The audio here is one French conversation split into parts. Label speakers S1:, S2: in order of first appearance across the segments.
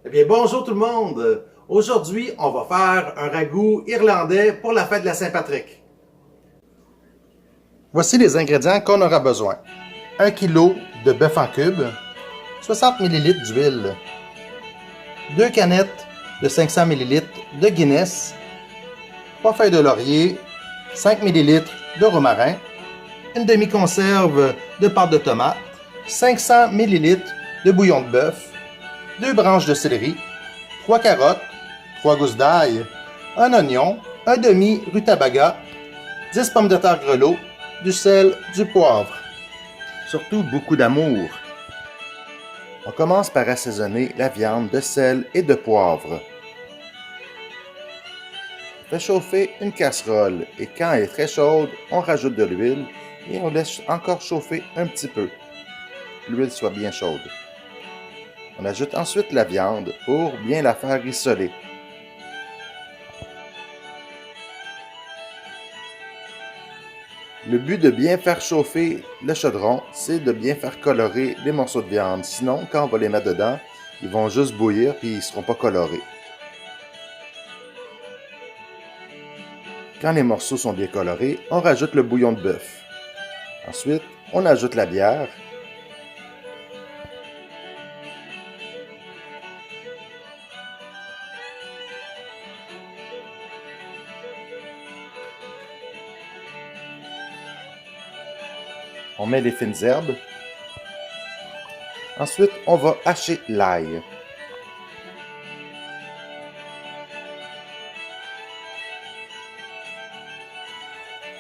S1: Eh bien, bonjour tout le monde! Aujourd'hui, on va faire un ragoût irlandais pour la fête de la Saint-Patrick. Voici les ingrédients qu'on aura besoin. 1 kg de bœuf en cubes, 60 ml d'huile, 2 canettes de 500 ml de Guinness, 3 feuilles de laurier, 5 ml de romarin, une demi-conserve de pâte de tomate, 500 ml de bouillon de bœuf, 2 branches de céleri, 3 carottes, 3 gousses d'ail, un oignon, un demi rutabaga, 10 pommes de terre grelots, du sel, du poivre. Surtout beaucoup d'amour. On commence par assaisonner la viande de sel et de poivre. On fait chauffer une casserole et quand elle est très chaude, on rajoute de l'huile et on laisse encore chauffer un petit peu. L'huile soit bien chaude. On ajoute ensuite la viande pour bien la faire rissoler. Le but de bien faire chauffer le chaudron, c'est de bien faire colorer les morceaux de viande. Sinon, quand on va les mettre dedans, ils vont juste bouillir et ils ne seront pas colorés. Quand les morceaux sont bien colorés, on rajoute le bouillon de bœuf. Ensuite, on ajoute la bière. On met les fines herbes. Ensuite, on va hacher l'ail.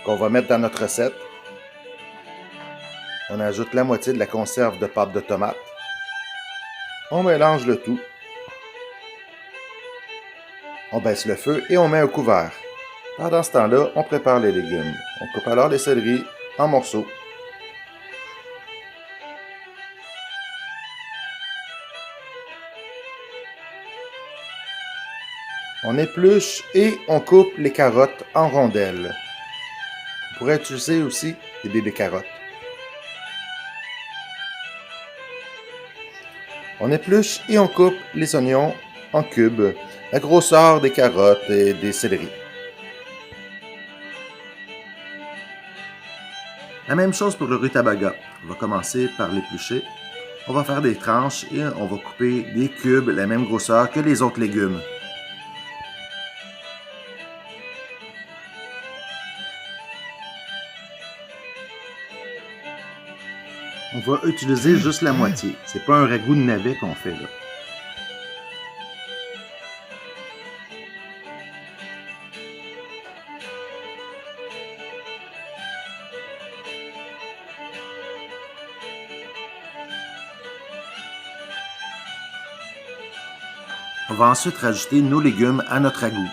S1: Qu'on va mettre dans notre recette. On ajoute la moitié de la conserve de pâte de tomate. On mélange le tout. On baisse le feu et on met un couvert. Pendant ce temps-là, on prépare les légumes. On coupe alors les céleris en morceaux. On épluche et on coupe les carottes en rondelles. On pourrait utiliser aussi des bébés carottes. On épluche et on coupe les oignons en cubes, la grosseur des carottes et des céleris. La même chose pour le rutabaga. On va commencer par l'éplucher. On va faire des tranches et on va couper des cubes la même grosseur que les autres légumes. On va utiliser juste la moitié. C'est pas un ragoût de navet qu'on fait là. On va ensuite rajouter nos légumes à notre ragoût.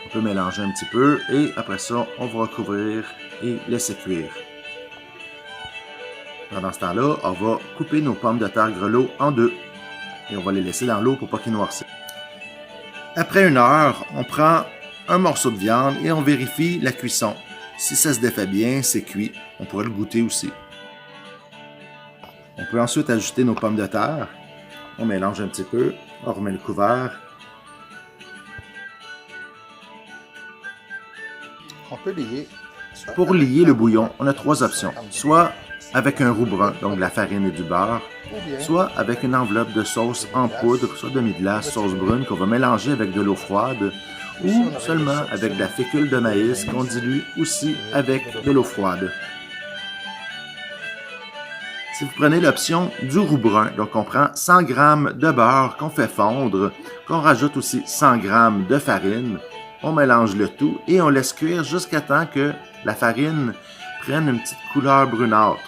S1: On peut mélanger un petit peu et après ça, on va recouvrir et laisser cuire. Pendant ce temps-là, on va couper nos pommes de terre grelots en deux et on va les laisser dans l'eau pour pas qu'ils noircissent. Après 1 heure, on prend un morceau de viande et on vérifie la cuisson. Si ça se défait bien, c'est cuit. On pourrait le goûter aussi. On peut ensuite ajouter nos pommes de terre. On mélange un petit peu. On remet le couvert. On peut lier. Pour lier le bouillon, on a 3 options. Soit avec un roux brun, donc de la farine et du beurre, soit avec une enveloppe de sauce en poudre, soit demi-glace, sauce brune, qu'on va mélanger avec de l'eau froide, ou seulement avec de la fécule de maïs qu'on dilue aussi avec de l'eau froide. Si vous prenez l'option du roux brun, donc on prend 100 g de beurre qu'on fait fondre, qu'on rajoute aussi 100 g de farine, on mélange le tout et on laisse cuire jusqu'à temps que la farine prenne une petite couleur brunâtre.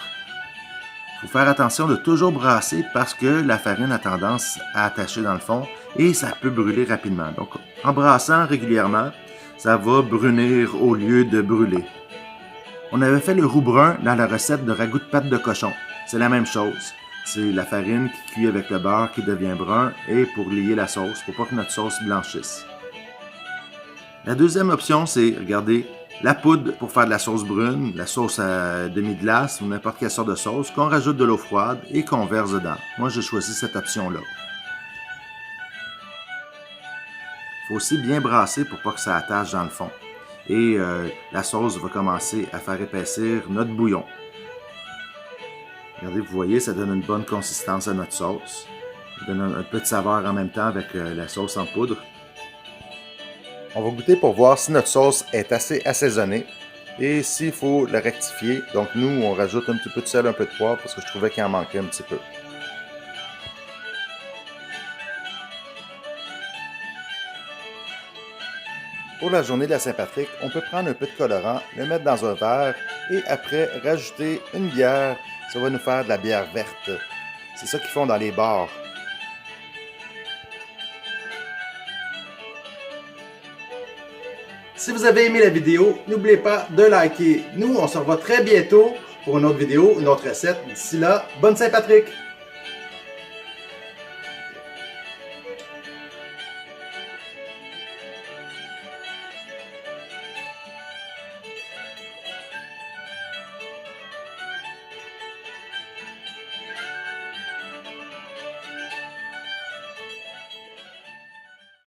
S1: Il faut faire attention de toujours brasser parce que la farine a tendance à attacher dans le fond et ça peut brûler rapidement. Donc, en brassant régulièrement, ça va brunir au lieu de brûler. On avait fait le roux brun dans la recette de ragoût de pâte de cochon. C'est la même chose. C'est la farine qui cuit avec le beurre qui devient brun et pour lier la sauce, pour pas que notre sauce blanchisse. La deuxième option, c'est, regardez, la poudre pour faire de la sauce brune, la sauce à demi-glace ou n'importe quelle sorte de sauce, qu'on rajoute de l'eau froide et qu'on verse dedans. Moi, j'ai choisi cette option-là. Il faut aussi bien brasser pour pas que ça attache dans le fond. Et la sauce va commencer à faire épaissir notre bouillon. Regardez, vous voyez, ça donne une bonne consistance à notre sauce. Ça donne un peu de saveur en même temps avec la sauce en poudre. On va goûter pour voir si notre sauce est assez assaisonnée et s'il faut la rectifier. Donc nous, on rajoute un petit peu de sel, un peu de poivre parce que je trouvais qu'il en manquait un petit peu. Pour la journée de la Saint-Patrick, on peut prendre un peu de colorant, le mettre dans un verre et après rajouter une bière. Ça va nous faire de la bière verte. C'est ça qu'ils font dans les bars. Si vous avez aimé la vidéo, n'oubliez pas de liker. Nous, on se revoit très bientôt pour une autre vidéo, une autre recette. D'ici là, bonne Saint-Patrick!